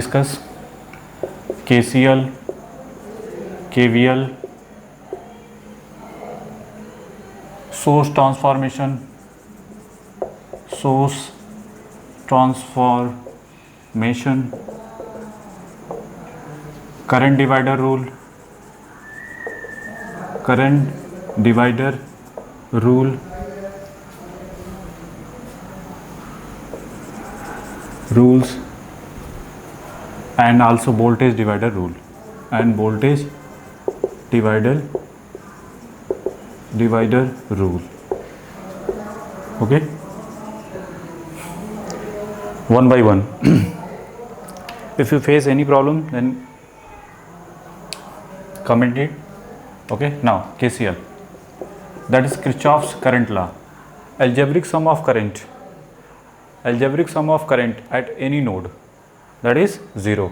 discuss KCL, KVL, source transformation, current divider rule, rules, and also voltage divider rule and voltage divider rule. Okay, one by one. If you face any problem, then comment it. Okay, now KCL, that is Kirchhoff's current law. Algebraic sum of current at any node, that is 0.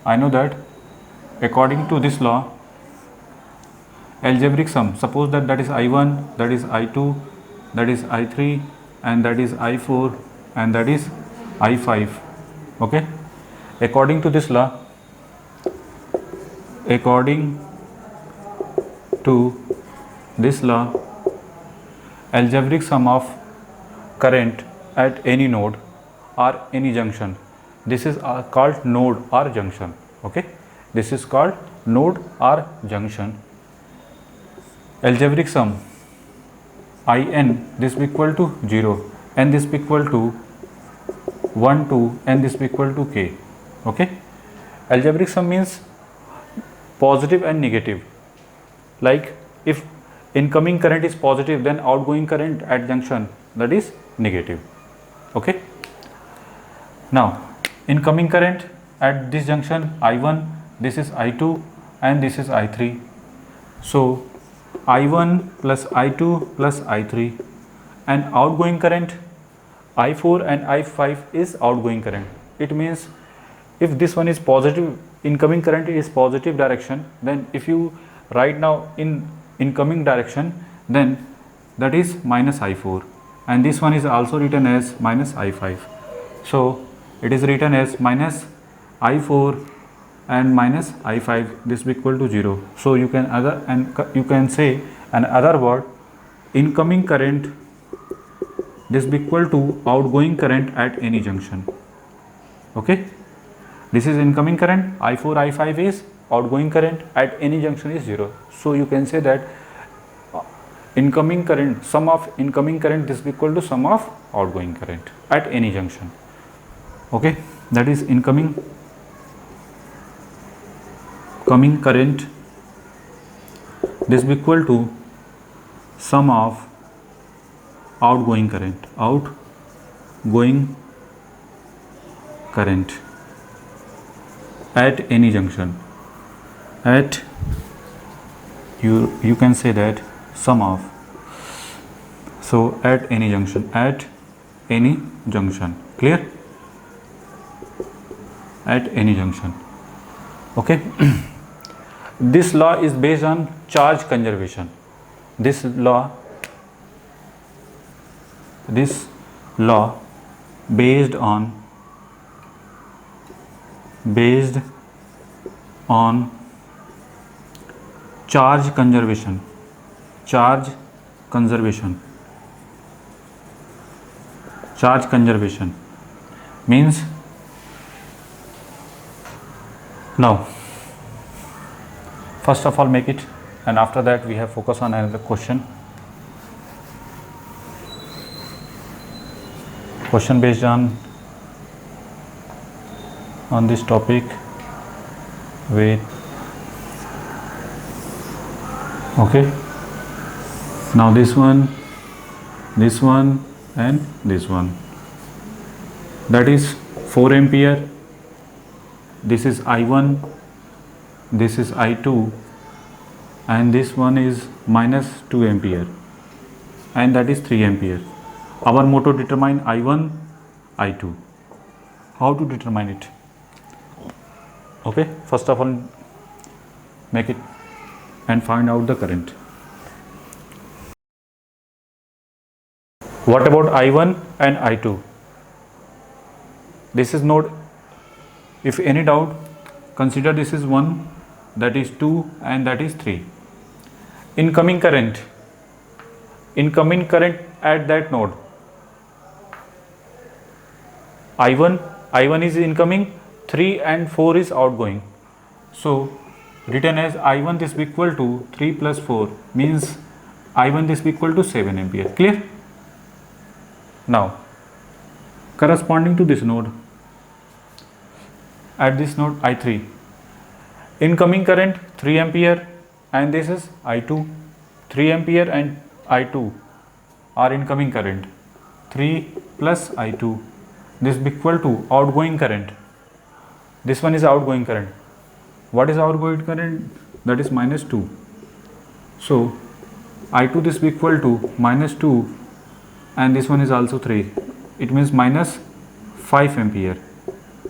I know that according to this law, algebraic sum, suppose that is I1, that is I2, that is I3, and that is I4, and that is I5. Okay, according to this law, algebraic sum of current at any node or any junction, this is called node or junction. Okay, this is called node or junction. Algebraic sum In, this be equal to 0, and this be equal to 1, 2, and this be equal to k. Okay, algebraic sum means positive and negative. Like if incoming current is positive, then outgoing current at junction, that is negative. Okay, now incoming current at this junction I1, this is I2, and this is I3. So I1 plus I2 plus I3, and outgoing current I4 and I5 is outgoing current. It means if this one is positive, incoming current is positive direction, then if you write now in incoming direction, then that is minus I4, and this one is also written as minus I5. So it is written as minus I4 and minus I5, this be equal to 0. So you can say another word, incoming current, this be equal to outgoing current at any junction. Okay, this is incoming current, I4 I5 is outgoing current, at any junction is 0. So you can say that incoming current, sum of incoming current, this be equal to sum of outgoing current at any junction. Okay, that is incoming current, this be equal to sum of outgoing current at any junction. At you can say that sum of, so at any junction, clear? At any junction. Okay. This law is based on charge conservation. This law based on charge conservation. Charge conservation means, now first of all make it, and after that we have focus on another question based on this topic. Wait, okay, now this one and this one, that is 4 ampere, this is I1, this is I2, and this one is minus 2 ampere, and that is 3 ampere. Our motto, determine I1, I2. How to determine it? Okay, first of all make it and find out the current. What about I1 and I2? This is node If any doubt, consider this is 1, that is 2, and that is 3. Incoming current at that node, I1 is incoming, 3 and 4 is outgoing. So written as I1 this equal to 3 plus 4 means I1 this equal to 7 ampere. Clear? Now corresponding to this node, at this node I3, incoming current 3 ampere and this is I2. 3 ampere and I2 are incoming current, 3 plus I2, this is equal to outgoing current. This one is outgoing current. What is outgoing current? That is minus 2. So I2 this is equal to minus 2 and this one is also 3. It means minus 5 ampere.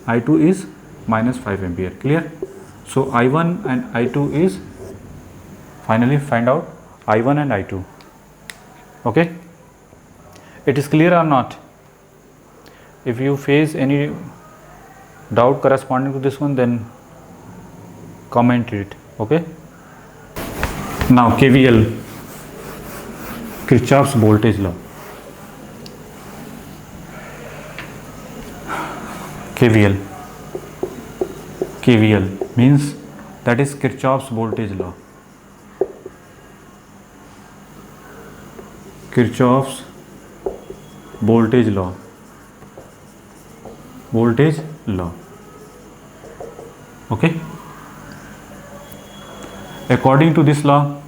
I2 is minus 5 ampere. Clear? So I1 and I2 is, finally find out I1 and I2. Okay? It is clear or not? If you face any doubt corresponding to this one, then comment it. Okay? Now KVL, Kirchhoff's voltage law. KVL means that is Kirchhoff's voltage law. Kirchhoff's voltage law. Okay? According to this law,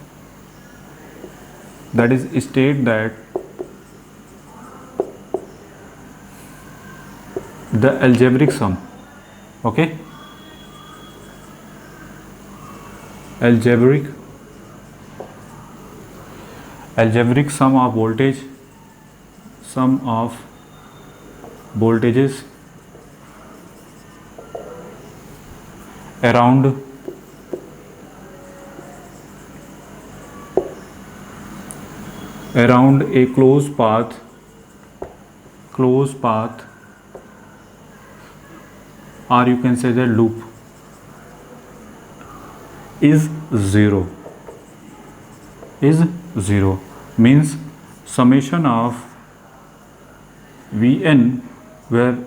that is state that the algebraic sum, okay, algebraic sum of voltages around a closed path or you can say the loop is zero. Means summation of Vn where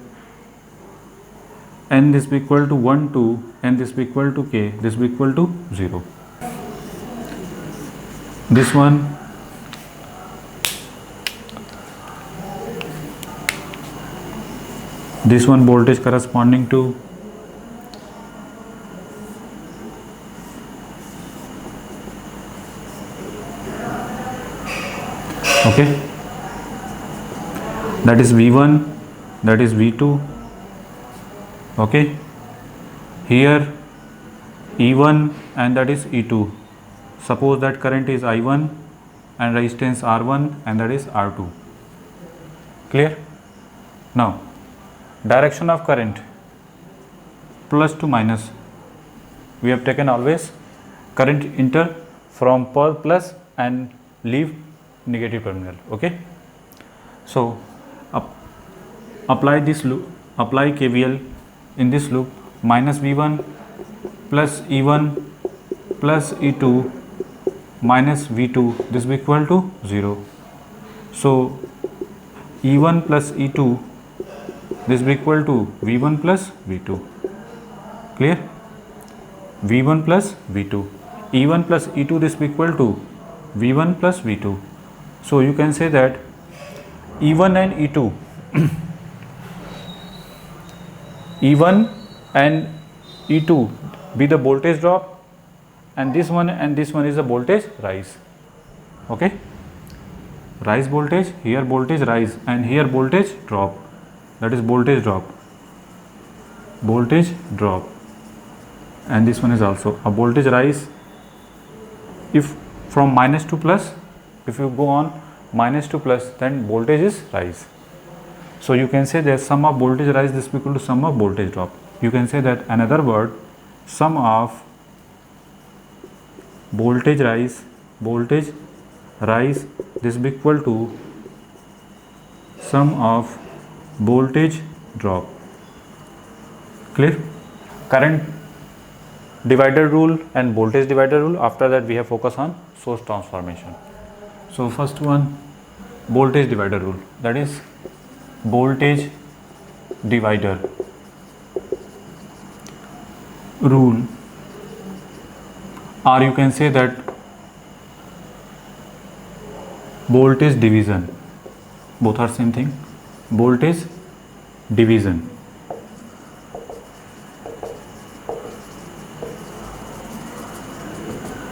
n is equal to 1 to n is equal to k, this is equal to 0. This one voltage corresponding to okay, that is V1, that is V2. Okay, here E1 and that is E2. Suppose that current is I1 and resistance R1 and that is R2. Clear? Now direction of current, plus to minus, we have taken always current enter from plus and leave negative terminal. Okay, so apply this loop, apply KVL in this loop, minus V1 plus E1 plus E2 minus V2, this is equal to 0. So E1 plus E2, this is equal to V1 plus V2. Clear? V1 plus V2. E1 plus E2, this is equal to V1 plus V2. So you can say that E1 and E2 E1 and E2 be the voltage drop and this one is the voltage rise. Okay, rise voltage, here voltage rise and here voltage drop, that is voltage drop, and this one is also a voltage rise. If from minus to plus, if you go on minus to plus, then voltage is rise. So you can say that sum of voltage rise is equal to sum of voltage drop. You can say that another word, sum of voltage rise this is equal to sum of voltage drop. Clear? current divider rule and voltage divider rule. After that we have focus on source transformation. So first one, voltage divider rule, that is voltage divider rule, or you can say that voltage division, both are same thing, voltage division.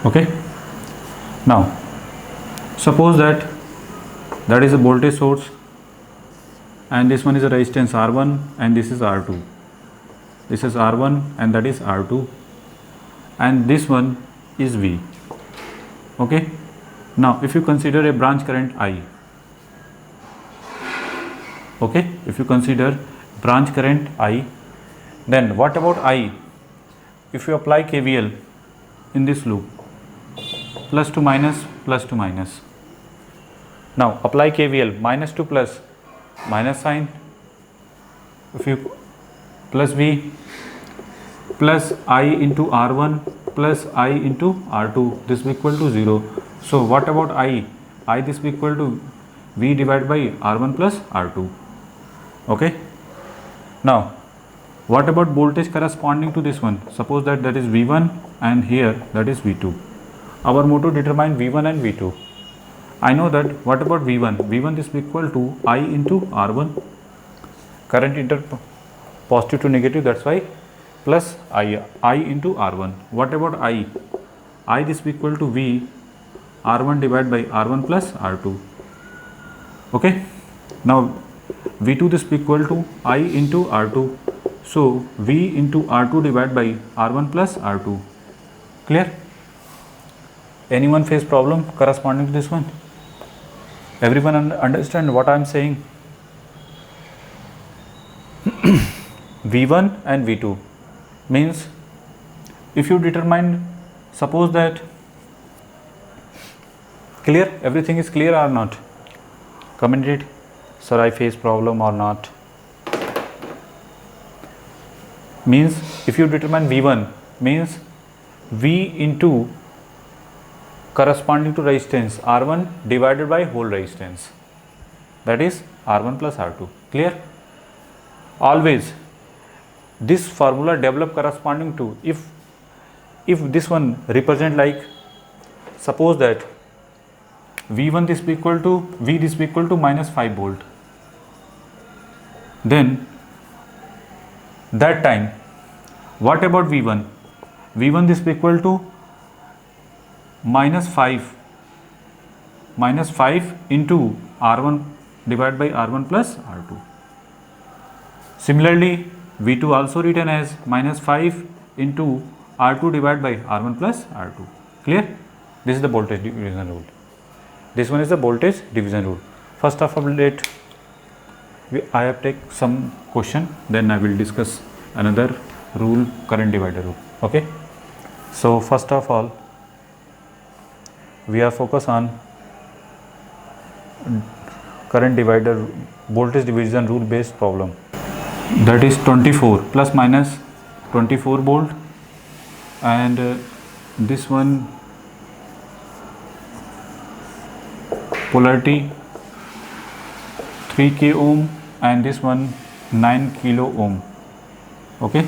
Okay, now suppose that is a voltage source and this one is a resistance R1 and this is R2. This is R1 and that is R2 and this one is V. Okay, now if you consider a branch current I, okay, if you consider branch current I, then what about I? If you apply KVL in this loop, plus to minus, plus to minus. Now apply KVL, minus to plus, minus sign. If you plus V, plus I into R1 plus I into R2, this will equal to 0. So what about I? I this will equal to V divided by R1 plus R2. Okay. Now what about voltage corresponding to this one? Suppose that is V1 and here that is V2. Our motto determine V1 and V2. I know that. What about V1? V1 this will equal to I into R1. Current enter positive to negative, that's why plus I into R1. What about I? I this will equal to V R1 divided by R1 plus R2. Okay. Now V2 this will equal to I into R2. So V into R2 divided by R1 plus R2. Clear? Anyone face problem corresponding to this one? Everyone understand what I am saying? V1 and V2 means if you determine, suppose that, clear? Everything is clear or not? Comment it. Sir, I face problem or not? Means if you determine V1 means V into corresponding to resistance R1 divided by whole resistance, that is R1 plus R2. Clear? Always this formula develop corresponding to, if this one represent like, suppose that V1 this be equal to V this be equal to minus 5 volt, then that time what about V1? V1 this be equal to minus 5 into R1 divided by R1 plus R2. Similarly V2 also written as minus 5 into R2 divided by R1 plus R2. Clear? This is the voltage division rule. This one is the voltage division rule. First of all, I have take some question, then I will discuss another rule, current divider rule. Okay. So first of all, we are focused on current divider voltage division rule based problem, that is 24 plus minus 24 volt and this one polarity 3k ohm and this one 9 kilo ohm. Okay,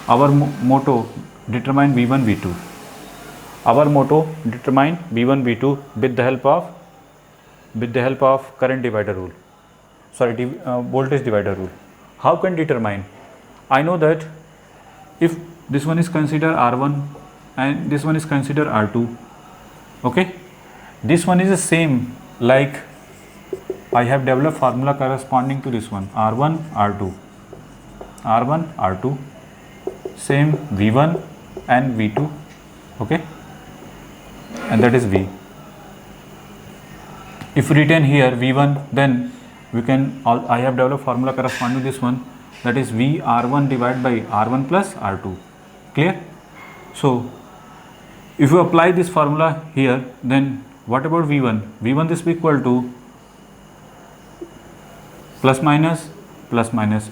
our motto determine V1 V2. Our motto determine V1 V2 with the help of current divider rule, voltage divider rule. How can determine? I know that if this one is considered R1 and this one is considered R2, okay, this one is the same, like I have developed formula corresponding to this one, R1 R2, same V1 and V2, okay, and that is V. If written here V1, then we can, I have developed formula corresponding to this one, that is V R1 divided by R1 plus R2. Clear? So if you apply this formula here, then what about V1? V1 this will be equal to plus minus,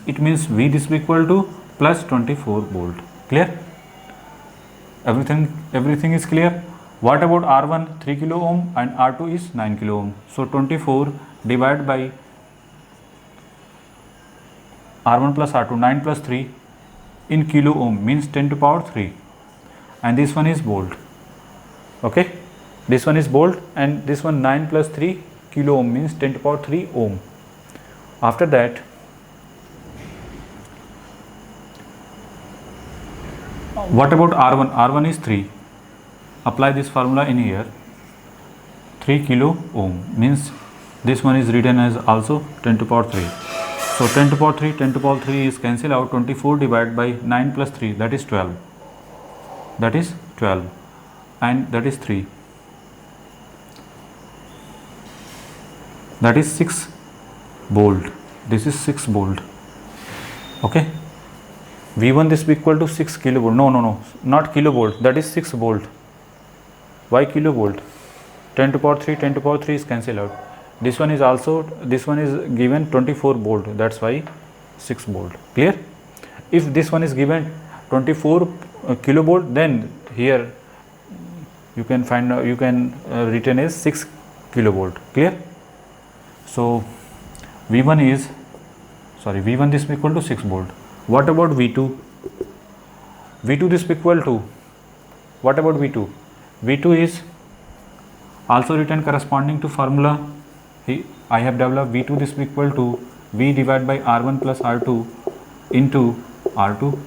it means V this will be equal to plus 24 volt. Clear? Everything is clear. What about R1 3 kilo ohm and R2 is 9 kilo ohm? So 24 divided by R1 plus R2, 9 plus 3 in kilo ohm means 10 to power 3, and this one is bold. Okay, this one is bold, and this one 9 plus 3 kilo ohm means 10 to power 3 ohm. After that, what about R1? R1 is 3. Apply this formula in here. 3 kilo ohm means this one is written as also 10 to power 3. So 10 to power 3, 10 to power 3 is cancelled out. 24 divided by 9 plus 3, that is 12. That is 12, and that is 3. That is 6 volt. This is 6 volt. Okay. V1 this will be equal to 6 kilovolt. No, not kilovolt. That is 6 volt. Why kilovolt? 10 to power 3, 10 to power 3 is cancelled out. This one is also, this one is given 24 volt. That's why 6 volt. Clear? If this one is given 24 kilovolt, then here you can find, written as 6 kilovolt. Clear? So V1 this will be equal to 6 volt. What about V2? V2 this will be equal to, what about V2? V2 is also written corresponding to formula. I have developed V2 this will be equal to V divided by R1 plus R2 into R2.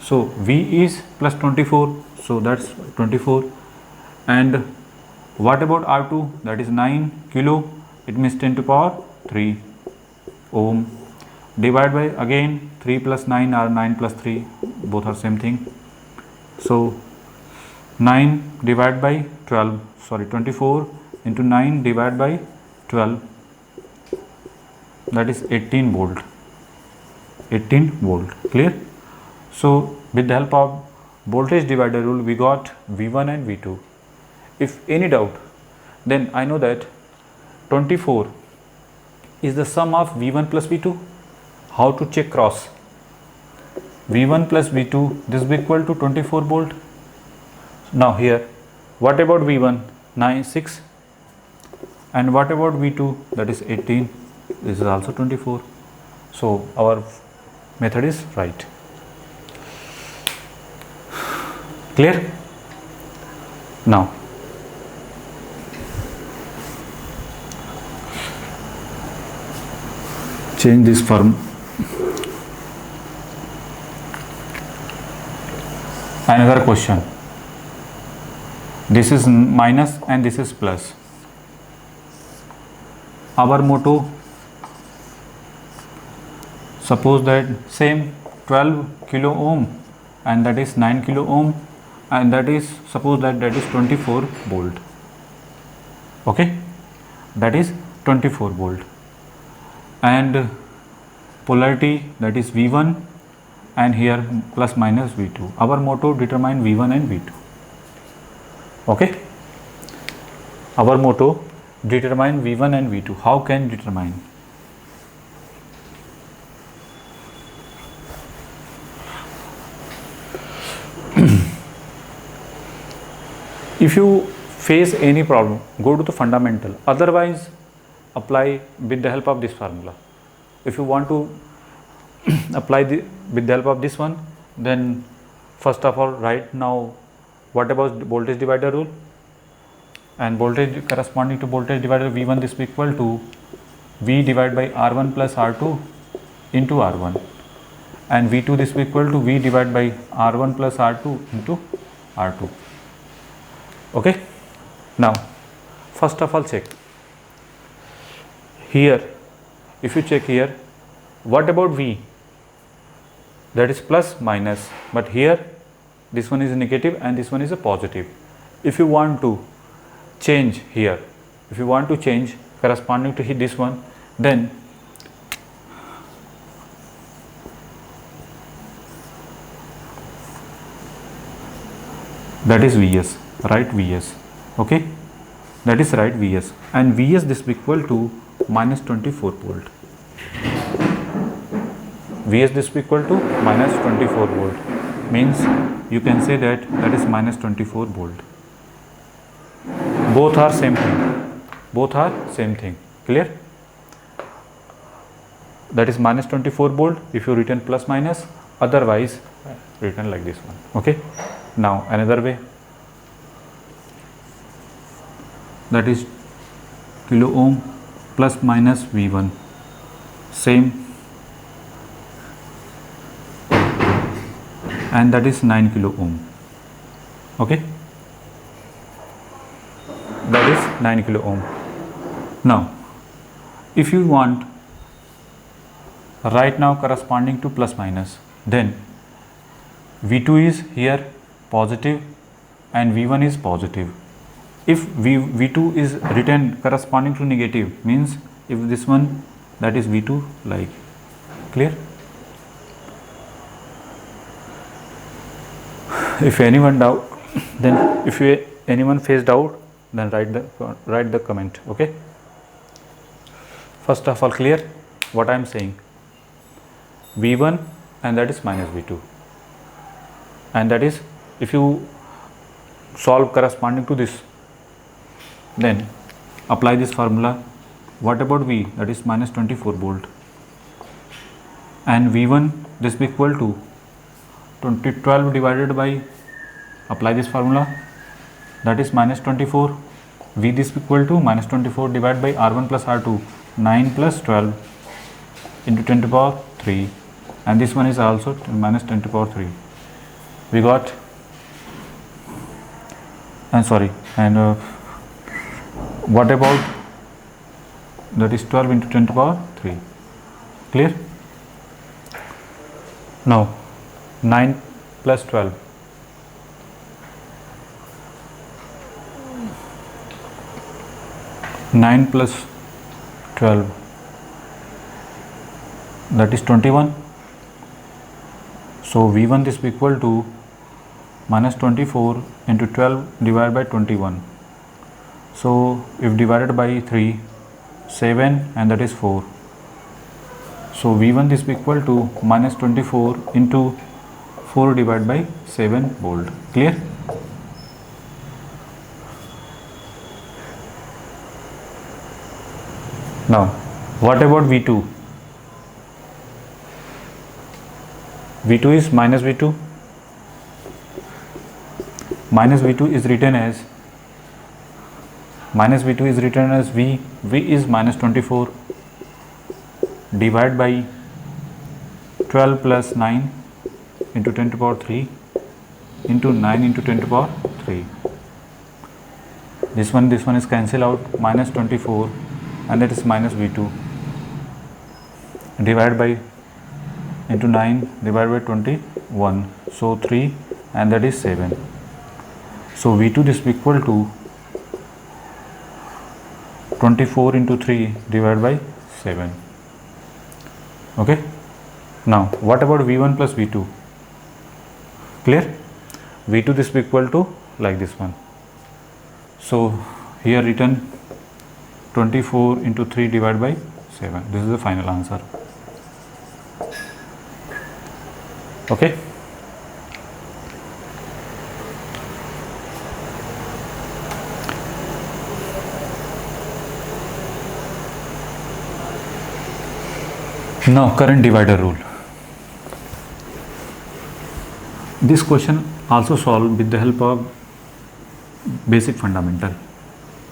So V is plus 24, so that's 24. And what about R2? That is 9 kilo, it means 10 to power 3 ohm. Divided by again 3 plus 9 or 9 plus 3, both are same thing. So 9 divided by 12, 24 into 9 divided by 12, that is 18 volt. 18 volt. Clear? So with the help of voltage divider rule, we got V1 and V2. If any doubt, then I know that 24 is the sum of V1 plus V2. How to check cross? V1 plus V2, this will be equal to 24 volt. Now here, what about V1? 6. And what about V2? That is 18. This is also 24. So our method is right. Clear? Now change this form. Another question. This is minus and this is plus. Our motto, suppose that same 12 kilo ohm and that is 9 kilo ohm, and that is, suppose that is 24 volt. Okay, that is 24 volt, and polarity, that is V1, and here plus minus V2. Our motto, determine V1 and V2. Okay, our motto, determine V1 and V2. How can determine? If you face any problem, go to the fundamental. Otherwise, apply with the help of this formula. If you want to apply with the help of this one, then first of all, right now, what about voltage divider rule? And voltage corresponding to voltage divider V1, this will be equal to V divided by R1 plus R2 into R1, and V2 this will be equal to V divided by R1 plus R2 into R2. Okay. Now first of all, check here. If you check here, what about V? That is plus minus, but here this one is negative and this one is a positive. If you want to change here, if you want to change corresponding to this one, then that is Vs, right? Vs. Okay, that is right, Vs, and Vs this will be equal to minus 24 volt. Vs this will be equal to minus 24 volt. means you can say that that is minus 24 volt. Both are same thing. Both are same thing. Clear? That is minus 24 volt if you written plus minus, otherwise written like this one. Okay. Now another way, that is kilo ohm plus minus V1, same, and that is 9 kilo ohm. Okay, that is 9 kilo ohm. Now if you want right now corresponding to plus minus, then V2 is here positive and V1 is positive. If V2 is written corresponding to negative, means if this one, that is V2, like. Clear? If anyone doubt, then if anyone face doubt, then write the comment. Okay, first of all, clear what I am saying? V1 and that is minus V2, and that is if you solve corresponding to this, then apply this formula. What about V? That is minus 24 volt, and V1 this will be equal to 12 divided by, apply this formula, that is minus 24. V this will be equal to minus 24 divided by R1 plus R2, 9 plus 12 into 10 to the power 3, and this one is also minus 10 to the power 3. We got, and sorry, and what about, that is 12 into 10 to the power 3. Clear? Now 9 plus 12, nine plus 12, that is 21. So V1 this will be equal to minus 24 into 12 divided by 21. So if divided by 3, 7, and that is 4. So V1 this will be equal to minus 24 into 4 divided by 7 volt. Clear? Now what about V2? V2 is minus V2. Minus V2 is written as V. V is minus 24 divided by 12 plus 9 into 10 to the power 3 into 9 into 10 to the power 3. This one is cancel out, minus 24, and that is minus V2 divided by into 9 divided by 21, so 3, and that is 7. So V2 this will be equal to 24 into 3 divided by 7. Okay. Now what about V1 plus V2? Clear? V2 this will be equal to like this one. So here written 24 into 3 divided by 7. This is the final answer. Okay. Now current divider rule. This question also solved with the help of basic fundamental.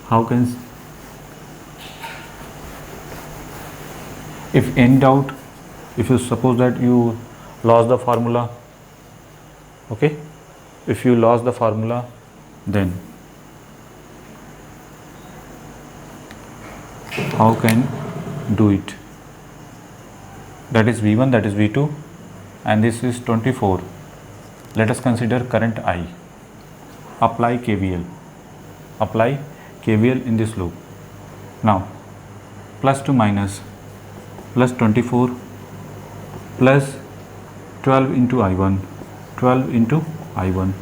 How can, if any doubt, if you suppose that you lost the formula, okay, if you lost the formula, then how can do it? That is V1, that is V2, and this is 24. Let us consider current I. Apply KVL. Apply KVL in this loop. Now plus to minus, plus 24 plus 12 into I1, 12 into I1,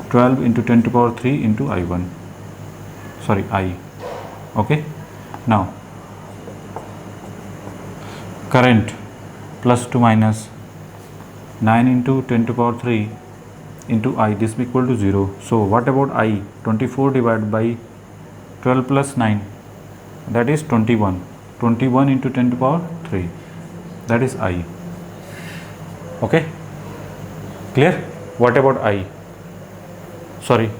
12 into 10 to the power 3 into I1, sorry, I. Okay. Now current plus to minus 9 into 10 to power 3 into I, this will equal to 0. So what about I? 24 divided by 12 plus 9, that is 21. 21 into 10 to power 3, that is I. Okay, clear? What about I? Sorry,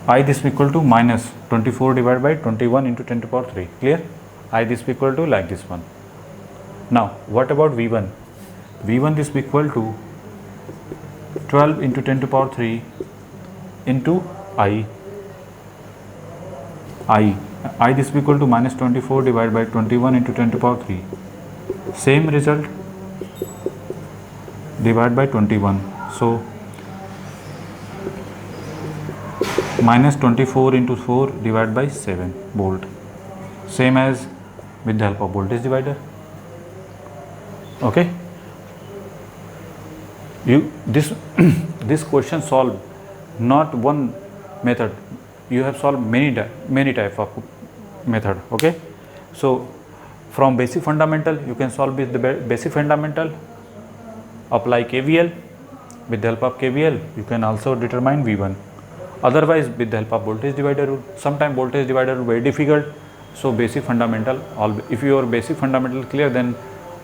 I, this will equal to minus 24 divided by 21 into 10 to power 3. Clear? I, this will equal to like this one. Now what about V1? V1, this will equal to 12 into 10 to power 3 into I. I, this will equal to minus 24 divided by 21 into 10 to power 3. Same result, divide by 21. So minus 24 into 4 divided by 7 volt. Same as with the help of voltage divider. Okay. You this question solved not one method. You have solved many type of method. Okay. So from basic fundamental you can solve with the basic fundamental. Apply KVL. With the help of KVL you can also determine V1. Otherwise with the help of voltage divider rule. Sometimes voltage divider rule very difficult. So basic fundamental, if your basic fundamental clear, then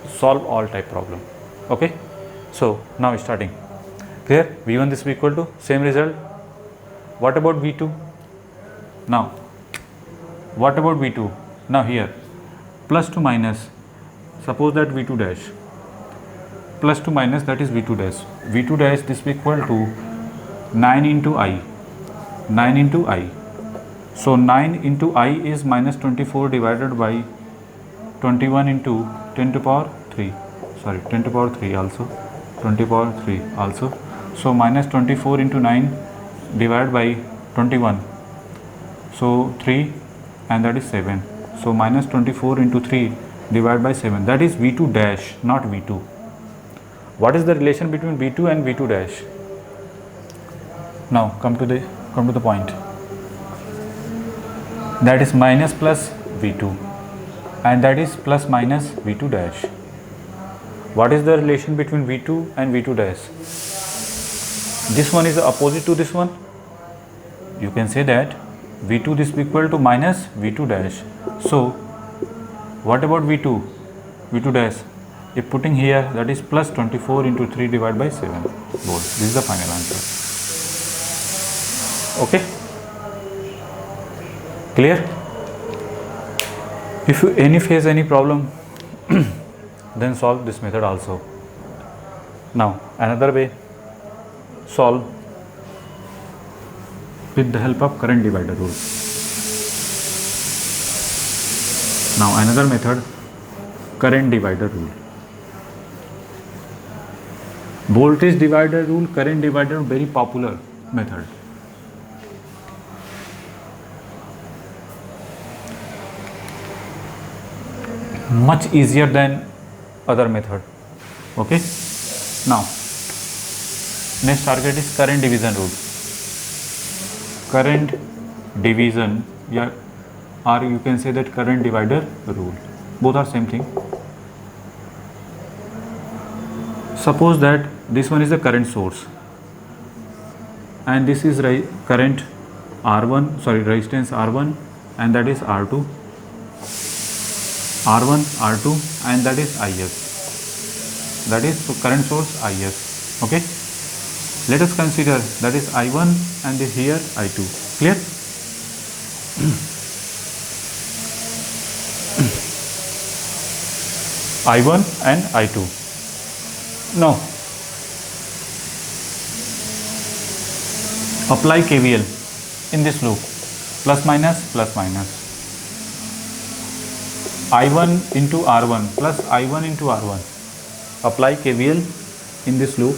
solve all type problem. Okay. So now starting. Clear? V1, this will equal to same result. What about V2? Now what about V2? Now here plus to minus, suppose that V2 dash, plus to minus, that is V2 dash. V2 dash, this will equal to 9 into I. 9 into I. So 9 into I is minus 24 divided by 21 into 10 to power 3. Sorry, 10 to power 3 also. 20 power 3 also. So minus 24 into 9 divided by 21. So 3 and that is 7. So minus 24 into 3 divided by 7. That is V2 dash, not V2. What is the relation between V2 and V2 dash? Now come to the point. That is minus plus V2 and that is plus minus V2 dash. What is the relation between V2 and V2 dash? This one is opposite to this one. You can say that V2 this will equal to minus V2 dash. So what about V2? V2 dash, if putting here, that is plus 24 into 3 divided by 7 volt. This is the final answer. Okay. Clear? If you face any problem then solve this method also. Now another way, solve with the help of current divider rule. Now another method, current divider rule. Voltage divider rule, current divider, very popular method. Much easier than other method. Okay. Now next target is current division rule. Current division, yeah, or you can say that current divider rule. Both are same thing. Suppose that this one is the current source and this is current R1, sorry, resistance R1 and that is R2. R1, R2 and that is IS. That is current source IS. Okay. Let us consider that is I1 and here I2. Clear? I1 and I2. Now apply KVL in this loop. Plus minus, plus minus. I1 into R1 plus I1 into R1. Apply KVL in this loop.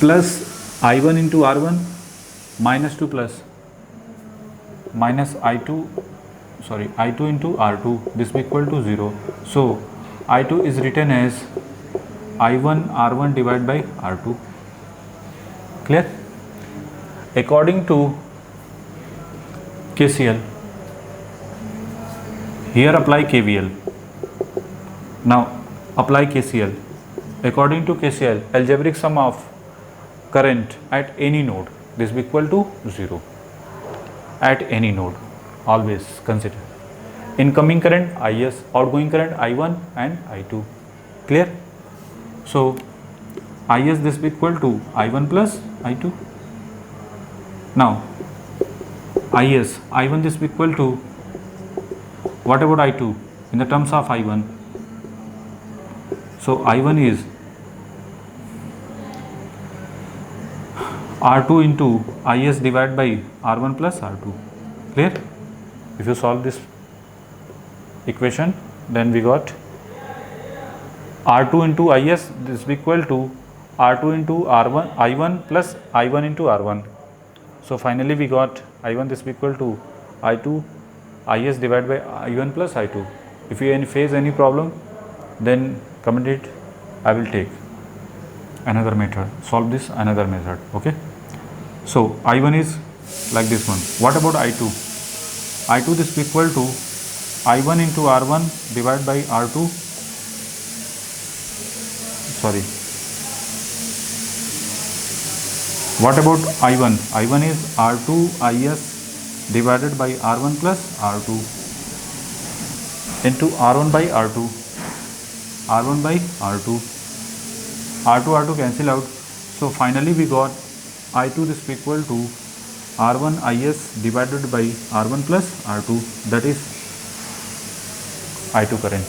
Plus I1 into R1 minus 2 plus minus I2 into R2. This will equal to 0. So I2 is written as I1 R1 divided by R2. Clear? According to KCL, here apply KVL. Now apply KCL. according to KCL, algebraic sum of current at any node, this will be equal to 0 at any node. Always consider incoming current IS, outgoing current I1 and I2. Clear? So IS this will be equal to I1 plus I2. Now I1 this will be equal to, what about I2 in the terms of I1? So I1 is R2 into IS divided by R1 plus R2. Clear? If you solve this equation, then we got R2 into IS, this will be equal to R2 into R1 I1 plus I1 into R1. So finally we got I1 this will be equal to I2 IS divided by I1 plus I2. If you face any problem, then comment it, I will take another method, solve this another method. Okay, so I1 is like this one. What about I2? I2 this will be equal to I1 into R1 divided by R2, sorry, what about I1? I1 is R2 IS divided by R1 plus R2 into R1 by R2, R1 by R2, R2 cancel out. So finally we got I2 this will be equal to R1 IS divided by R1 plus R2, that is I2 current.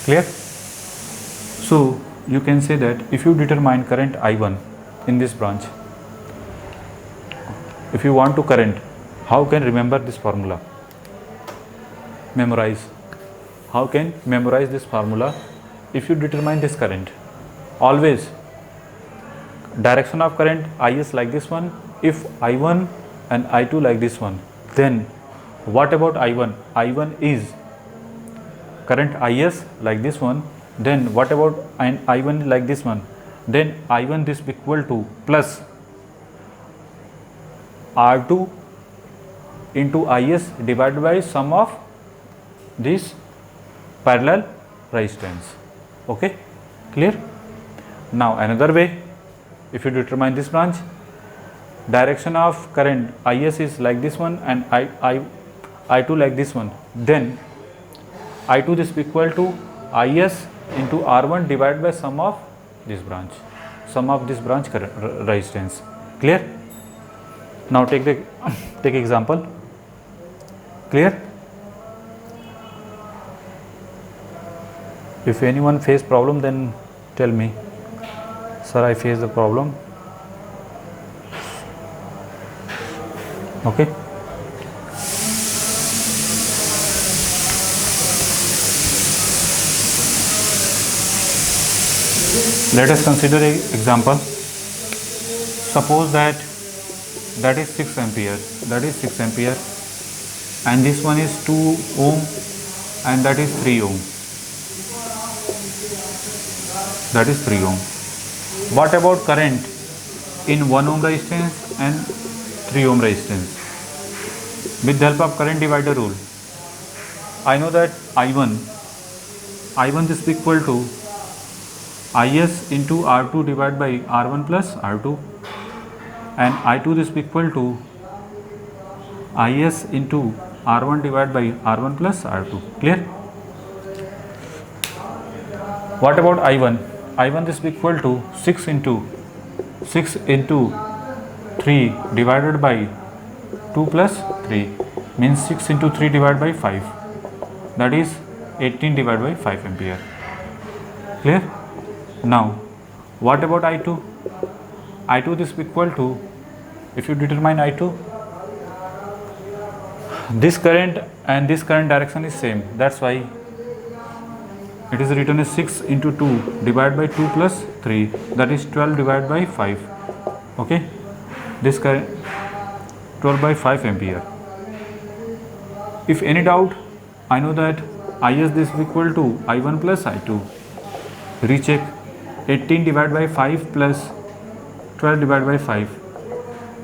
Clear? So you can say that if you determine current I1 in this branch, if you want to current, how can remember this formula? Memorize. How can memorize this formula? If you determine this current, always direction of current IS like this one. If I1 and I2 like this one, then what about I1? I1 is current IS like this one. Then what about I1 like this one? Then I1 this will be equal to plus R2 into IS divided by sum of this parallel resistance. Okay, clear? Now another way, if you determine this branch, direction of current IS is like this one and I2 like this one, then I2 this will be equal to IS into R1 divided by sum of this branch, sum of this branch current resistance. Clear? Now take example. Clear? If anyone face problem, then tell me, sir, I face the problem. Okay. Let us consider an example. Suppose that is 6 ampere, and this one is 2 ohm and that is 3 ohm. That is 3 ohm. What about current in 1 ohm resistance and 3 ohm resistance? With the help of current divider rule, I know that I1 this will be equal to IS into R2 divided by R1 plus R2, and I2 this will be equal to IS into R1 divided by R1 plus R2. Clear? What about I1? I1 this will be equal to 6 into 3 divided by 2 plus 3, means 6 into 3 divided by 5, that is 18 divided by 5 ampere. Clear? Now what about I2? I2 this will be equal to, if you determine I2, this current and this current direction is same, that's why it is written as 6 into 2 divided by 2 plus 3, that is 12 divided by 5. Okay, this current 12 by 5 ampere. If any doubt, I know that IS this will be equal to I1 plus I2. Recheck. 18 divided by 5 plus 12 divided by 5,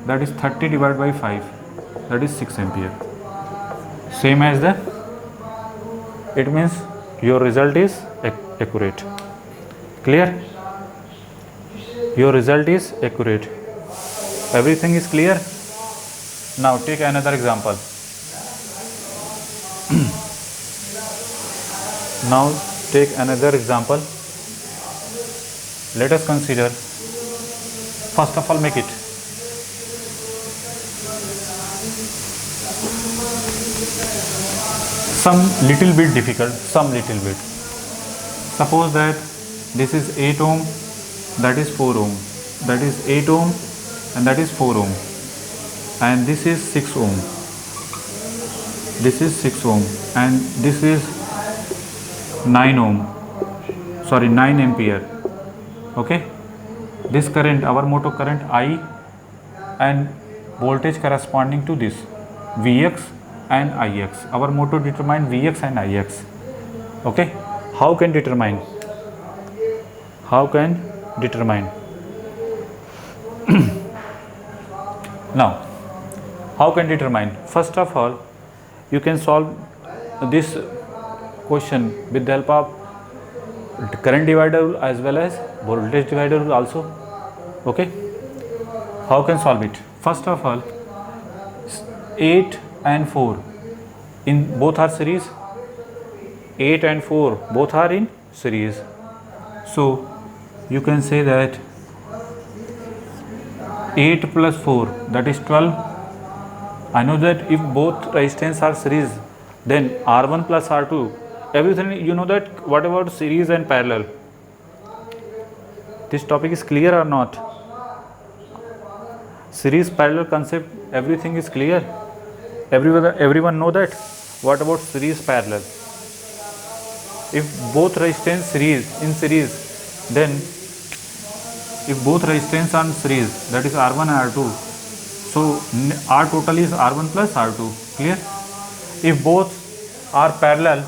that is 30 divided by 5, that is 6 ampere. Same as the, it means your result is accurate. Clear? your result is accurate. Everything is clear. Now take another example. Now take another example. Let us consider, first of all, make it. Some little bit difficult, some little bit. Suppose that this is 8 ohm, that is 4 ohm, that is 8 ohm and that is 4 ohm, and this is 6 ohm, this is 6 ohm, and this is 9 ohm, 9 ampere. Okay, this current, our motor current I, and voltage corresponding to this Vx and Ix. Our motor determine Vx and Ix. Okay, how can determine? Now, how can determine? First of all, you can solve this question with the help of current divider rule as well as voltage divider rule also. Okay, how can solve it? First of all, 8 and 4 in both are series. 8 and 4 both are in series. So you can say that 8 plus 4, that is 12. I know that if both resistance are series, then R1 plus R2, everything, you know that. What about series and parallel? This topic is clear or not? Series parallel concept, everything is clear. Everyone know that. What about series parallel? If both resistance in series, then if both resistance are series, that is R1 and R2, so R total is R1 plus R2. Clear? If both are parallel,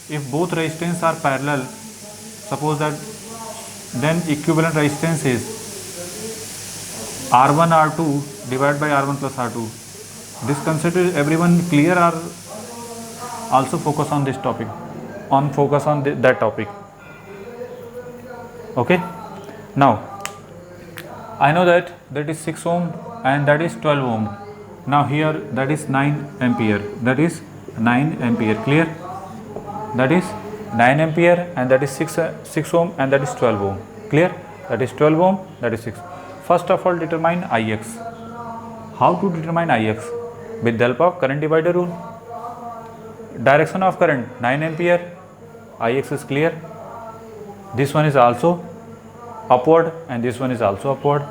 if both resistance are parallel, suppose that, then equivalent resistance is R1 R2 divided by R1 plus R2. This concept is everyone clear, or also focus on this topic, focus on that topic. Okay, now I know that is 6 ohm and that is 12 ohm. Now here that is 9 ampere, that is 9 ampere. Clear? That is 9 ampere and that is 6 ohm and that is 12 ohm. Clear? That is 12 ohm, that is 6. First of all, determine Ix. How to determine Ix? With the help of current divider rule. Direction of current 9 ampere, Ix is clear. This one is also upward and this one is also upward.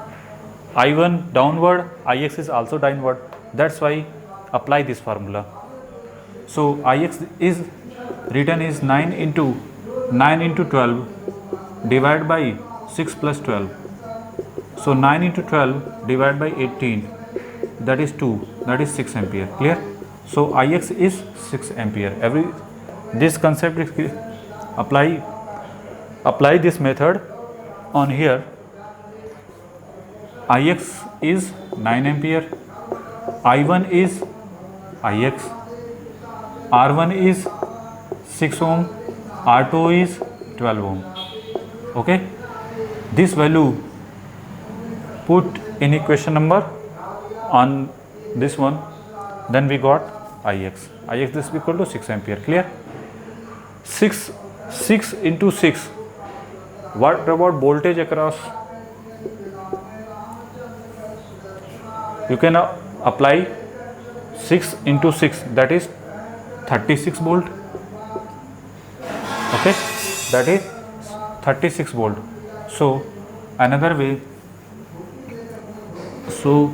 I1 downward, Ix is also downward. That's why apply this formula. So Ix is written is 9 into 12 divided by 6 plus 12. So 9 into 12 divided by 18, that is 2, that is 6 ampere. Clear? So Ix is 6 ampere. This concept is clear. Apply this method on here. Ix is 9 ampere, I1 is Ix, R1 is 6 ohm, R2 is 12 ohm. Okay, this value put in equation number on this one, then we got Ix. Ix is equal to 6 ampere. Clear? 6 into 6. What about voltage across? You can apply 6 into 6, that is 36 volt. Okay, that is 36 volt. So another way, so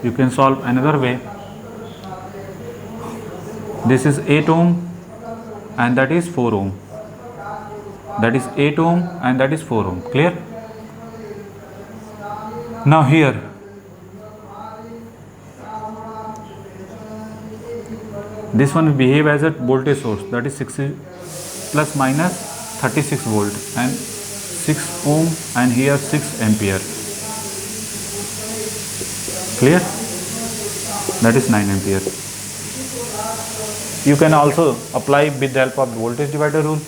you can solve another way. This is 8 ohm and that is 4 ohm. That is 8 ohm and that is 4 ohm. Clear? Now here, this one will behave as a voltage source, that is 60 plus minus 36 volt and 6 ohm and here 6 ampere. Clear? That is 9 ampere. You can also apply with the help of the voltage divider rule,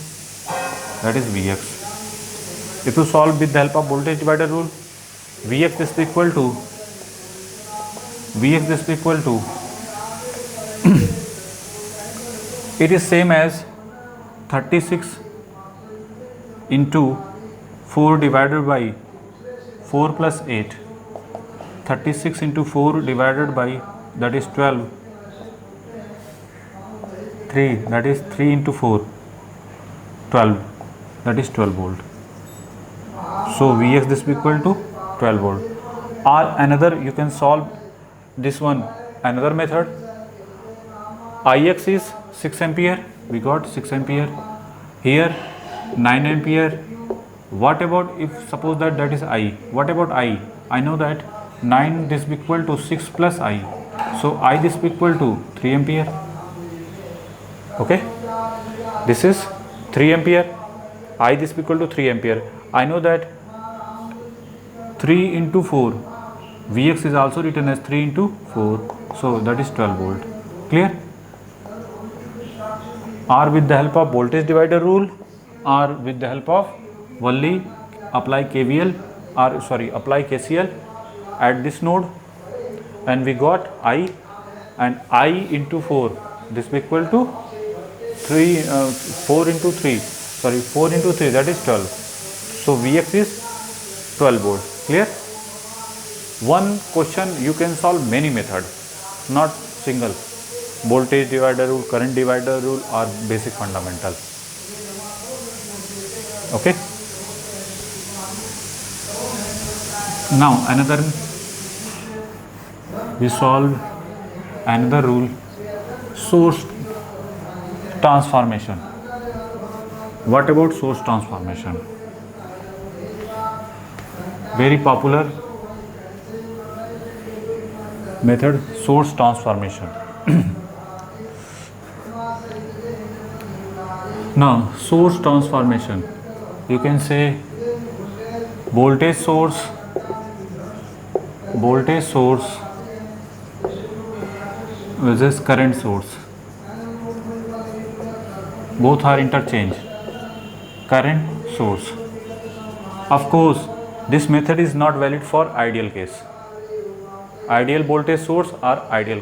that is Vx. If you solve with the help of voltage divider rule, Vx is equal to it is same as 36 into 4 divided by 4 plus 8. 36 into 4 divided by, that is 12, 3, that is 3 into 4, 12, that is 12 volt. So Vx this is equal to 12 volt. Or another, you can solve this one, another method. Ix is 6 ampere, we got 6 ampere. Here 9 ampere. What about if suppose that is I? What about I? I know that 9 this is equal to 6 plus I. So I this is equal to 3 ampere. Okay. This is 3 ampere. I this is equal to 3 ampere. I know that 3 into 4. Vx is also written as 3 into 4. So that is 12 volt. Clear? Or with the help of voltage divider rule, or with the help of only apply KVL, or sorry, apply KCL at this node, and we got I, and I into 4, this is equal to 4 into 3, sorry, 4 into 3, that is 12. So Vx is 12 volt. Clear? One question you can solve many methods, not single. Voltage divider rule, current divider rule, or basic fundamental. Okay. Now another, we solve another rule, source transformation. What about source transformation? Very popular method, source transformation. Now source transformation, you can say voltage source versus current source. Both are interchange. Current source. Of course, this method is not valid for ideal case. Ideal voltage source or ideal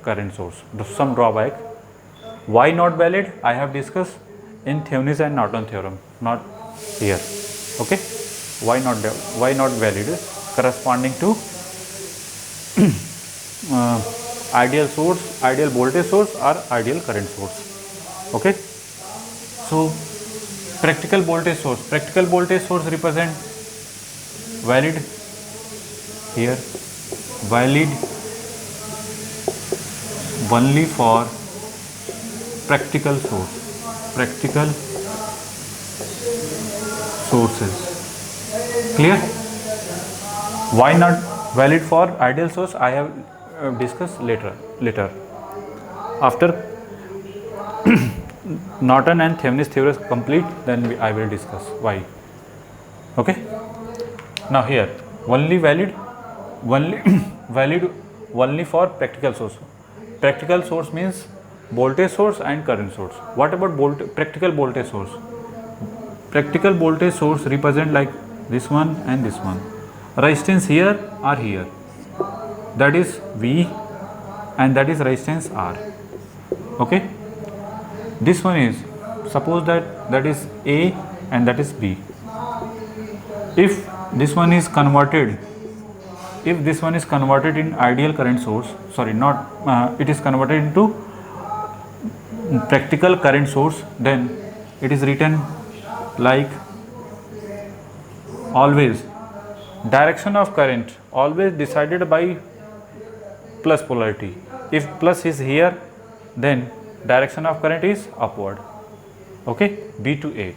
current source. Some drawback. Why not valid? I have discussed in Thevenin's and Norton theorem, not here. Okay. Why not valid? Corresponding to ideal source, ideal voltage source, or ideal current source. Okay. So practical voltage source represent valid here, valid only for practical sources. Clear? Why not valid for ideal source? I have discussed later. After Norton and Thevenin's theorem complete, then I will discuss why. Okay. Now here only valid only for practical source. Practical source means voltage source and current source. What about practical voltage source? Practical voltage source represent like this one and this one. Resistance here or here, that is V, and that is resistance R. Okay. This one is, suppose that is A and that is B. If this one is converted in ideal current source, sorry, not it is converted into practical current source, then it is written like always direction of current always decided by plus polarity. If plus is here, then direction of current is upward. Okay, B to A.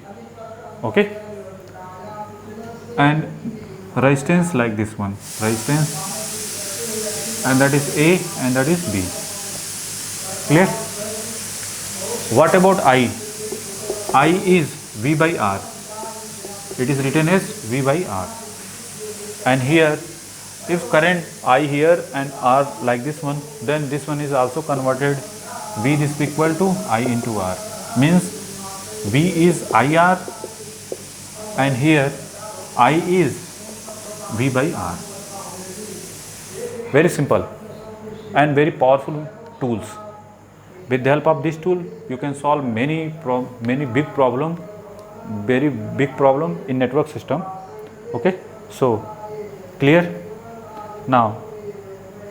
Okay, and resistance like this one, resistance, and that is A and that is B. Clear? What about I? I is V by R. It is written as V by R. And here, if current I here and R like this one, then this one is also converted. V is equal to I into R. Means V is IR and here I is V by R. Very simple and very powerful tools. With the help of this tool, you can solve many big problem, very big problem in network system. Okay, so clear? Now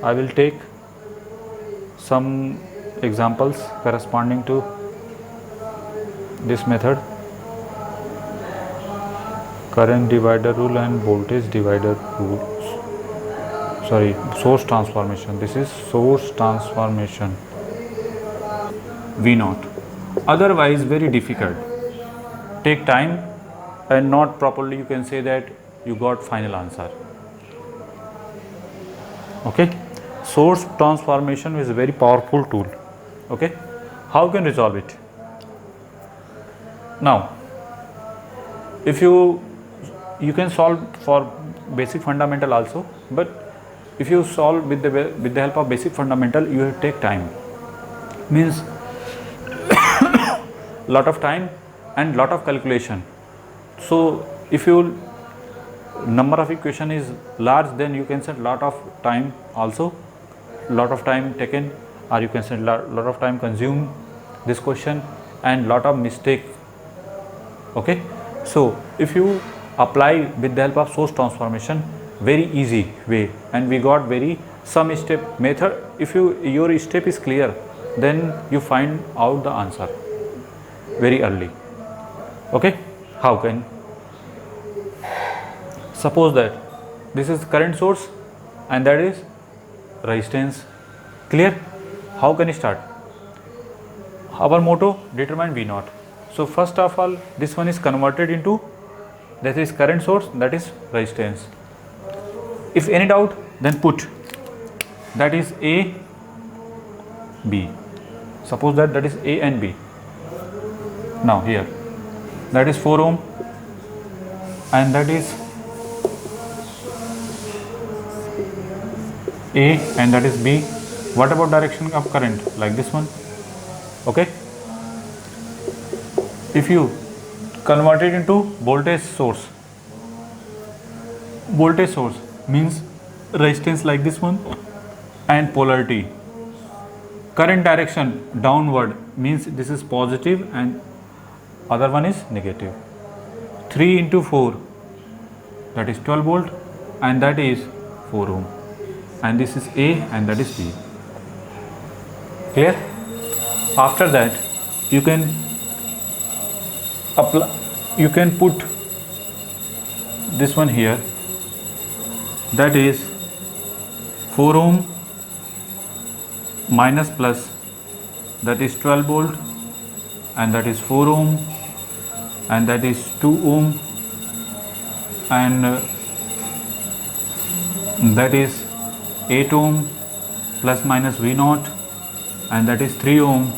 I will take some examples corresponding to this method. Current divider rule and voltage divider rules. Sorry, source transformation. This is source transformation. V naught. Otherwise very difficult. Take time and not properly you can say that you got final answer. Okay. Source transformation is a very powerful tool. Okay. How can resolve it? Now, if you can solve for basic fundamental also, but if you solve with the help of basic fundamental, you have to take time. Means lot of time and lot of calculation. So if you number of equation is large, then you can set lot of time also, lot of time taken, or you can set lot of time consumed this question and lot of mistake. Okay, so if you apply with the help of source transformation, very easy way, and we got very some step method. If your step is clear, then you find out the answer very early. Okay, how can? Suppose that this is current source and that is resistance. Clear? How can you start? Our motto, determine V naught. So first of all, this one is converted into, that is current source, that is resistance. If any doubt, then put that is A, B. Suppose that is A and B. Now here that is 4 ohm and that is A and that is B. What about direction of current? Like this one. Okay. If you convert it into voltage source means resistance like this one and polarity. Current direction downward means this is positive and other one is negative. 3 into 4, that is 12 volt and that is 4 ohm, and this is A and that is B. Clear? After that you can apply, you can put this one here, that is 4 ohm minus plus, that is 12 volt and that is 4 ohm and that is 2 ohm and that is 8 ohm plus minus V naught and that is 3 ohm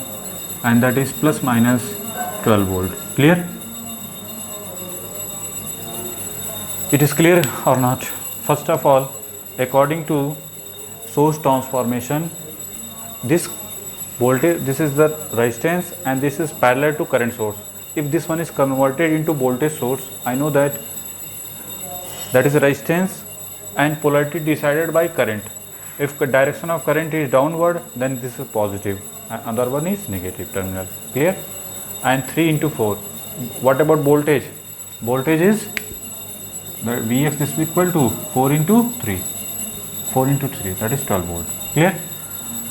and that is plus minus 12 volt. Clear? It is clear or not? First of all, according to source transformation, this voltage, this is the resistance and this is parallel to current source. If this one is converted into voltage source, I know that is resistance and polarity decided by current. If the direction of current is downward, then this is positive and other one is negative terminal. Clear? And 3 into 4. What about voltage? Voltage is the Vx is equal to 4 into 3, that is 12 volt. Clear?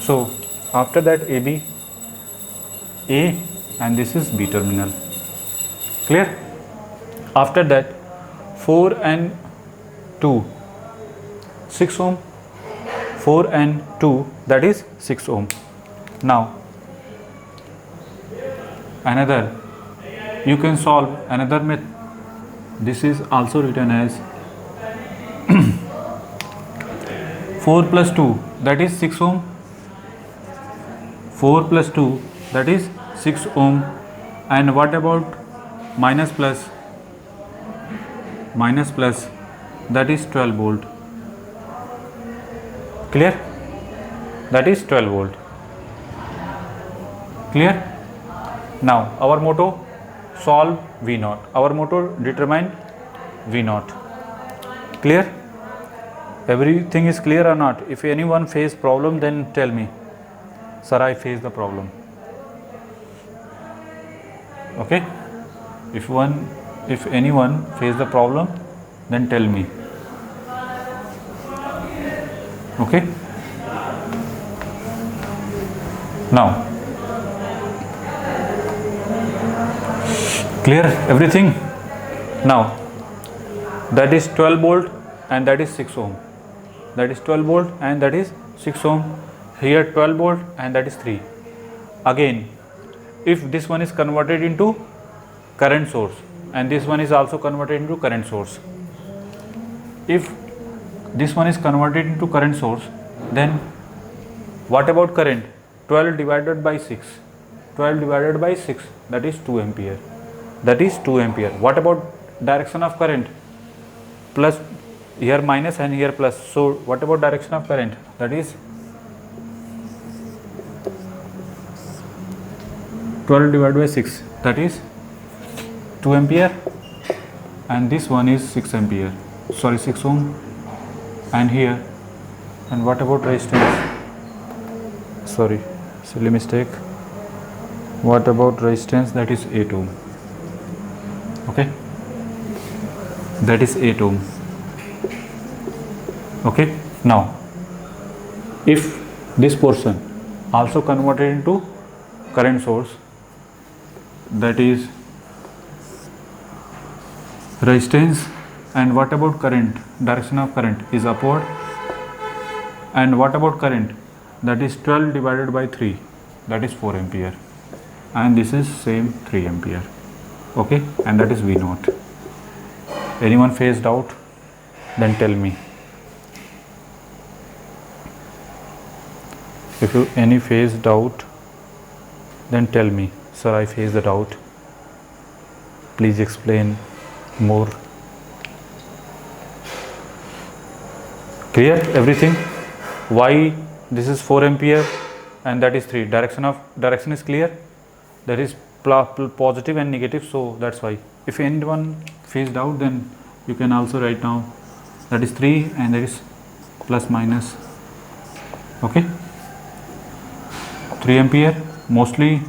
So after that AB, A and this is B terminal. Clear? After that 4 and 2, 6 ohm, 4 and 2, that is 6 ohm. Now another, you can solve another method. This is also written as 4 plus 2, that is 6 ohm, 4 plus 2, that is 6 ohm, and what about minus plus, that is 12 volt. Clear? That is 12 volt. Clear? Now our motto, solve V naught. Our motto, determine V naught. Clear? Everything is clear or not? If anyone face problem, then tell me, sir, I face the problem. Okay? If anyone face the problem, then tell me. Okay? Now, clear everything? Now, that is 12 volt and that is 6 ohm. That is 12 volt and that is 6 ohm. Here 12 volt and that is 3. Again, if this one is converted into current source and this one is also converted into current source. If this one is converted into current source, then what about current? 12 divided by 6. 12 divided by 6, that is 2 ampere. That is 2 ampere. What about direction of current? Plus, here minus and here plus. So what about direction of current? That is 12 divided by 6, that is 2 ampere, and this one is 6 ampere, sorry 6 ohm, and here, and what about resistance? Sorry, silly mistake. What about resistance? That is 8 ohm. Okay, that is 8 ohm. Okay, now if this portion also converted into current source, that is resistance, and what about current? Direction of current is upward, and what about current? That is 12 divided by 3, that is 4 ampere, and this is same 3 ampere. Okay, and that is V naught. Anyone face doubt? Then tell me. If you any face doubt, then tell me, sir, I face the doubt. Please explain more. Clear everything? Why this is 4 ampere and that is 3? Direction is clear. That is positive and negative, so that's why. If anyone face doubt, then you can also write down. That is 3 and that is plus minus. Okay, 3 ampere mostly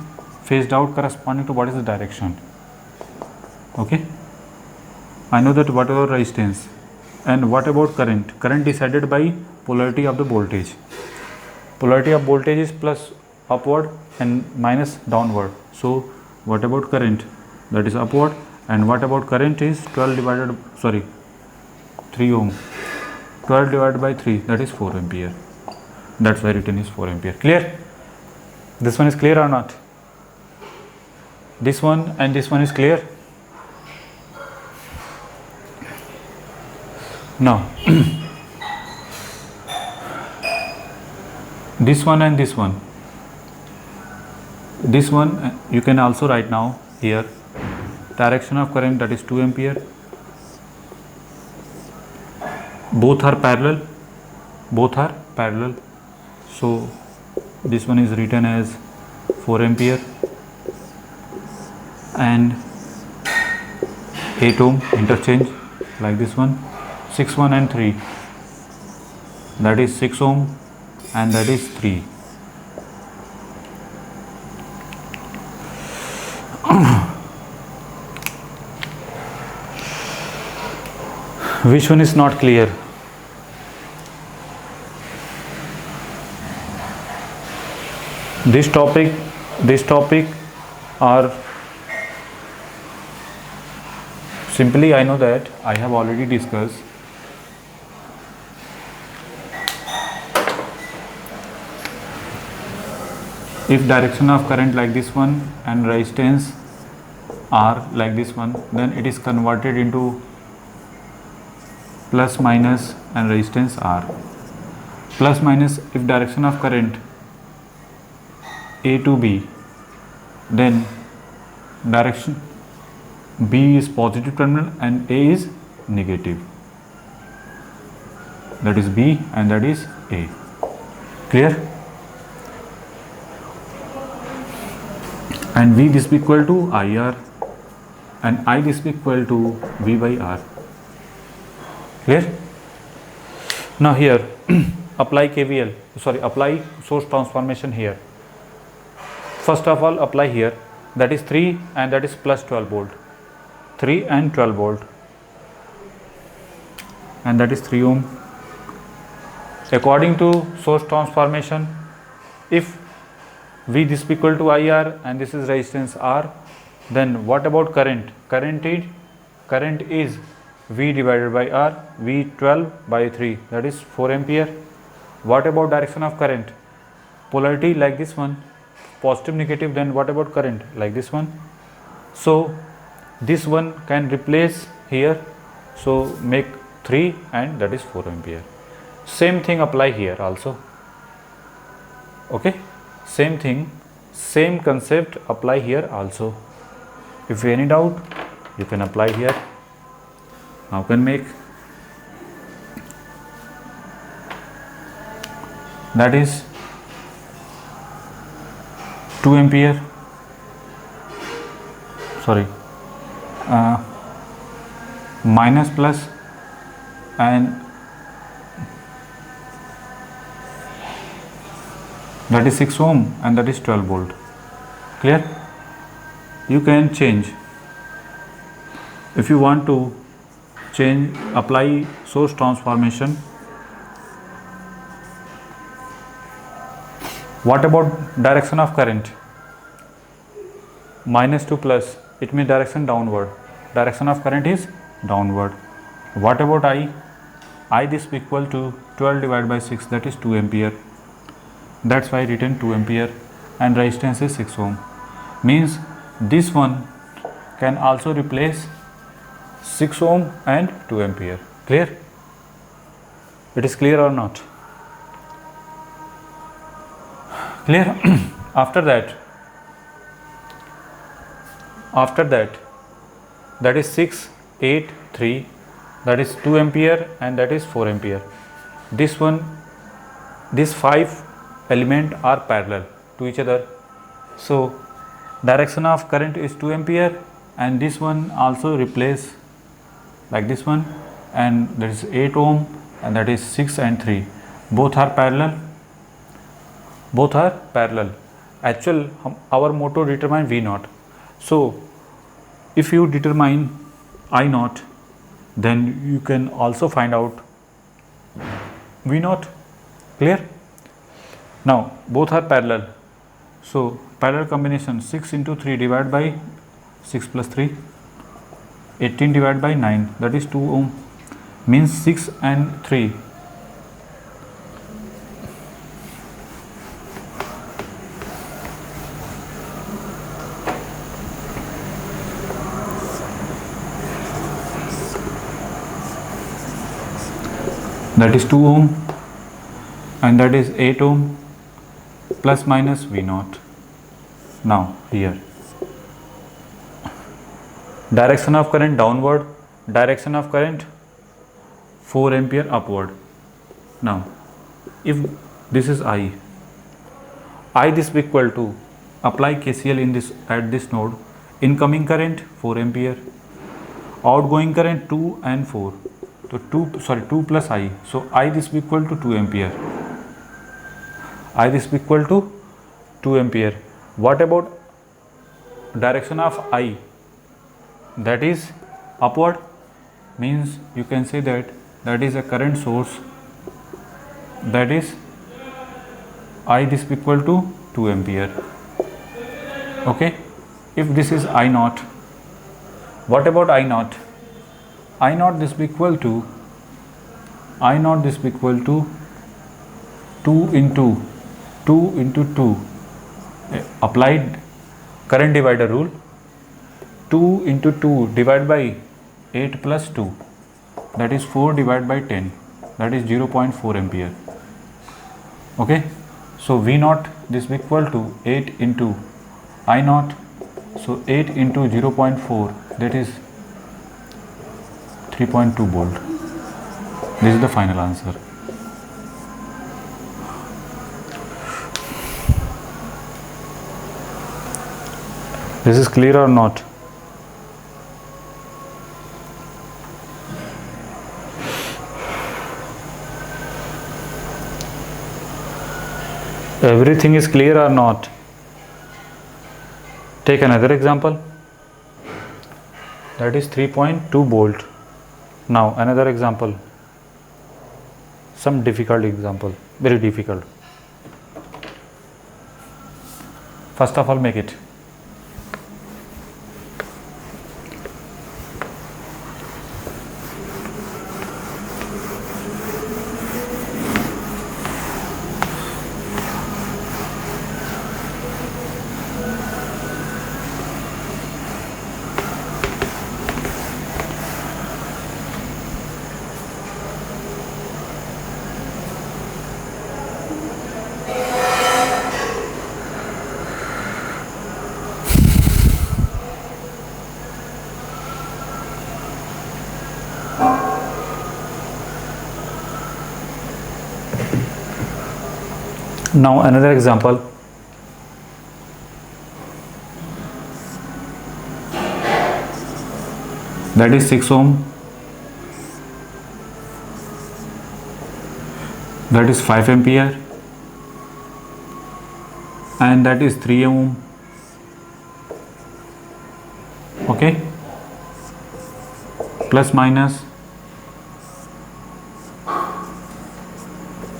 phased out corresponding to what is the direction. Okay, I know that. What about resistance, and what about current? Current decided by polarity of the voltage. Polarity of voltage is plus upward and minus downward. So what about current? That is upward, and what about current is 3 ohm. 12 divided by 3, that is 4 ampere. That's why written is 4 ampere. Clear? This one is clear or not? This one and this one is clear? Now this one and this one. This one you can also write now here. Direction of current, that is 2 ampere. Both are parallel. So this one is written as 4 ampere and 8 ohm interchange like this one. 6, 1 and 3, that is 6 ohm and that is 3. Which one is not clear? This topic are simply, I know that I have already discussed. If direction of current like this one and resistance R like this one, then it is converted into plus minus and resistance R. Plus minus, if direction of current A to B, then direction B is positive terminal and A is negative. That is B and that is A. Clear? And V this be equal to IR and I this be equal to V by R. Clear? Now here apply KVL, apply source transformation here. First of all, apply here, that is 3 and that is plus 12 volt, 3 and 12 volt, and that is 3 ohm. According to source transformation, if V this equal to IR and this is resistance R, then what about current? Current is V divided by R, V 12 by 3, that is 4 ampere. What about direction of current? Polarity like this one, positive negative. Then what about current? Like this one. So this one can replace here, so make 3 and that is 4 ampere. Same thing apply here also. Okay, same thing, same concept apply here also. If any doubt, you can apply here. How can make? That is 2 ampere, minus plus and that is 6 ohm and that is 12 volt. Clear? You can change. If you want to change, apply source transformation. What about direction of current? Minus to plus, it means direction downward. Direction of current is downward. What about I? I this equal to 12 divided by 6, that is 2 ampere. That's why I written 2 ampere and resistance is 6 ohm. Means this one can also replace 6 ohm and 2 ampere. Clear? It is clear or not? Clear? After that, that is 6, 8, 3, that is 2 ampere and that is 4 ampere. This one, these 5 elements are parallel to each other. So direction of current is 2 ampere and this one also replace like this one, and that is 8 ohm and that is 6 and 3. Both are parallel. Actual our motto determine V naught. So if you determine I naught, then you can also find out V naught. Clear? Now both are parallel. So parallel combination, 6 into 3 divided by 6 plus 3, 18 divided by 9, that is 2 ohm, means 6 and 3. That is 2 ohm and that is 8 ohm, plus minus V naught. Now here, direction of current downward, direction of current 4 ampere upward. Now if this is I this equal to, apply KCL in this at this node. Incoming current 4 ampere, outgoing current 2 and 4. So 2 plus I. So I this equal to 2 ampere. I this equal to 2 ampere. What about direction of I? That is upward. Means you can say that is a current source. That is I this equal to 2 ampere. Okay. If this is I naught, what about I naught? I naught this equal to 2 into 2 applied current divider rule. 2 into 2 divided by 8 plus 2, that is 4 divided by 10, that is 0.4 ampere. Okay, so V naught this equal to 8 into I naught, so 8 into 0.4, that is 3.2 volt. This is the final answer. This is clear or not? Everything is clear or not? Take another example. That is 3.2 volt. Now another example. Some difficult example, very difficult. First of all, make it. Now another example. That is 6 ohm. That is 5 ampere. And that is 3 ohm. Okay. Plus minus.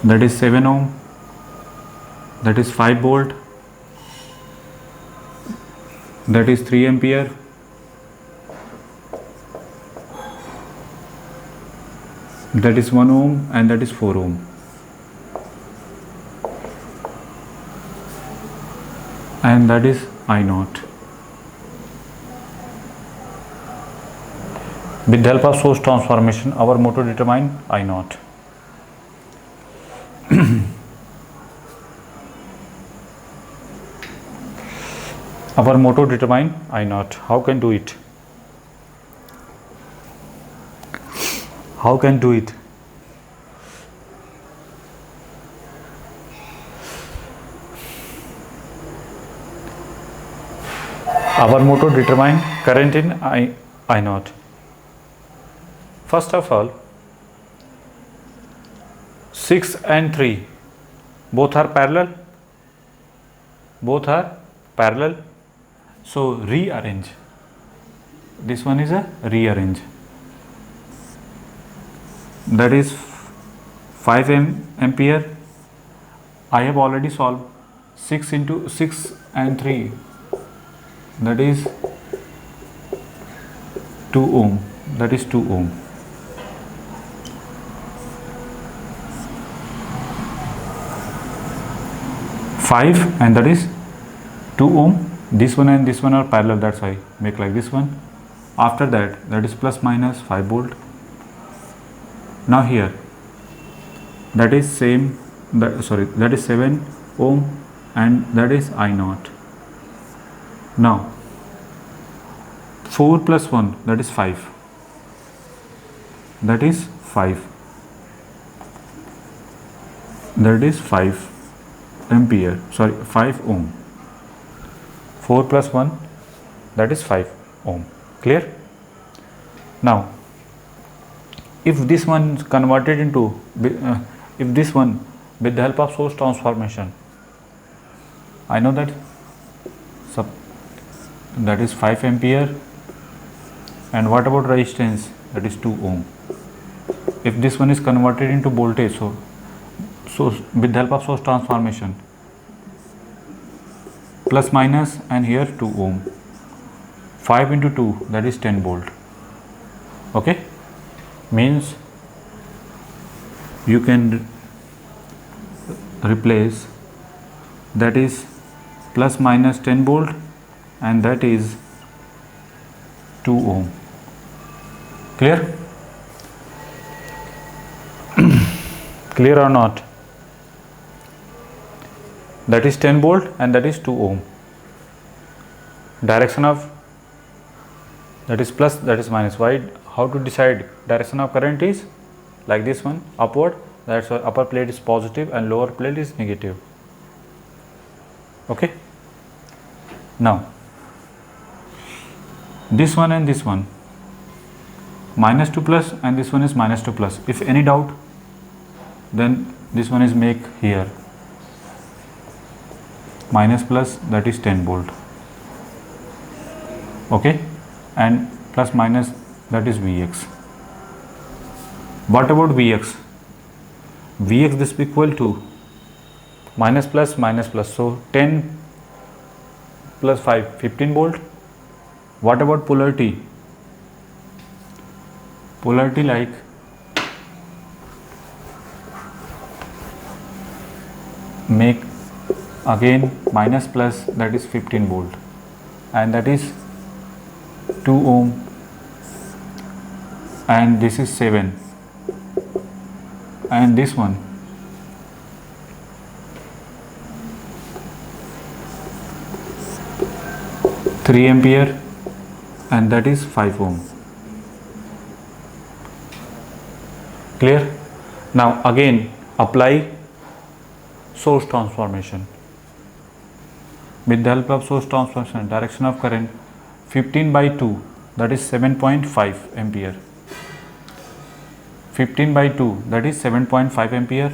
That is 7 ohm. That is 5 volt. That is 3 ampere. That is 1 ohm and that is 4 ohm. And that is I naught. With the help of source transformation, our motto determine I naught. Our motto determine I naught. How can do it? How can do it? Our motto determine current in I naught. First of all, 6 and 3 both are parallel. Both are parallel. So rearrange. This one is a rearrange. That is 5 ampere. I have already solved 6 into 6 and 3. That is 2 ohm. That is 2 ohm. 5 and that is 2 ohm. This one and this one are parallel, that's why make like this one. After that is plus minus 5 volt. Now here that is same, that is 7 ohm and that is I naught. Now 4 plus 1, that is 5. That is 5. That is 5 ampere, 5 ohm. 4 plus 1, that is 5 ohm. Clear? Now if this one is converted into if this one with the help of source transformation, I know that that is 5 ampere, and what about resistance? That is 2 ohm. If this one is converted into voltage, so with the help of source transformation, plus minus and here 2 ohm, 5 into 2, that is 10 volt. Okay, means you can replace that is plus minus 10 volt and that is 2 ohm. Clear? Clear or not? That is 10 volt and that is 2 ohm. Direction of that is plus, that is minus. Why? How to decide? Direction of current is like this one, upward. That's why upper plate is positive and lower plate is negative. Okay. Now this one and this one, minus 2 plus and this one is minus 2 plus. If any doubt, then this one is make here minus plus, that is 10 volt. Okay, and plus minus, that is Vx. What about Vx? Vx, this will be equal to minus plus minus plus, so 10 plus 5, 15 volt. What about polarity? Polarity, like make again minus plus, that is 15 volt, and that is 2 ohm, and this is 7, and this one three ampere, and that is 5 ohm. Clear? Now again apply source transformation. With the help of source transformation, direction of current 15 by 2, that is 7.5 ampere. 15 by 2, that is 7.5 ampere.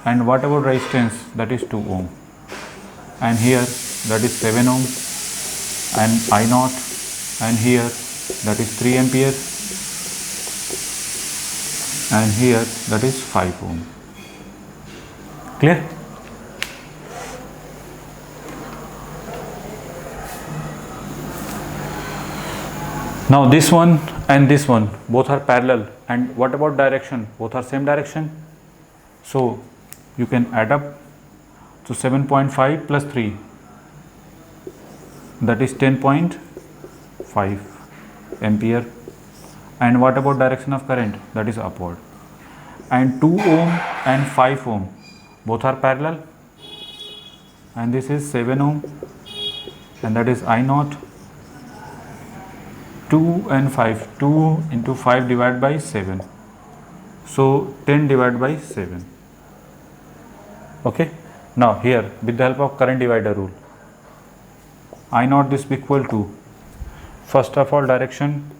And what about resistance? That is 2 ohm. And here that is 7 ohm, and I naught, and here that is 3 ampere, and here that is 5 ohm. Clear? Now this one and this one both are parallel, and what about direction? Both are same direction, so you can add up. So 7.5 plus 3, that is 10.5 ampere. And what about direction of current? That is upward. And 2 ohm and 5 ohm both are parallel, and this is 7 ohm, and that is I naught. 2 and 5, 2 into 5 divided by 7, so 10 divided by 7. Okay. Now here with the help of current divider rule, I naught this be equal to, first of all direction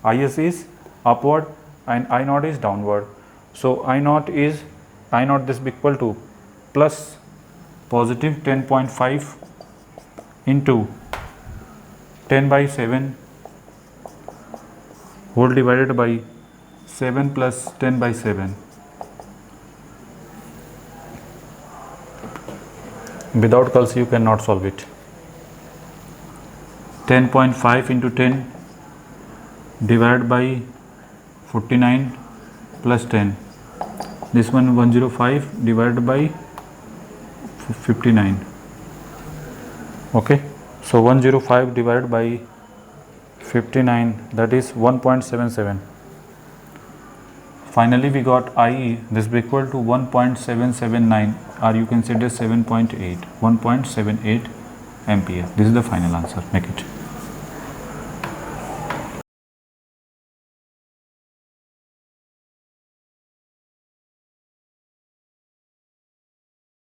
Is is upward and I naught is downward, so I naught this be equal to plus positive 10.5 into 10 by 7 whole divided by 7 plus 10 by 7. Without calculus you cannot solve it. 10.5 into 10 divided by 49 plus 10. This one 105 divided by 59. Okay, so 105 divided by 59, that is 1.77. Finally we got IE, this will be equal to 1.779, or you can say it as 7.8, 1.78 ampere. This is the final answer. Make it.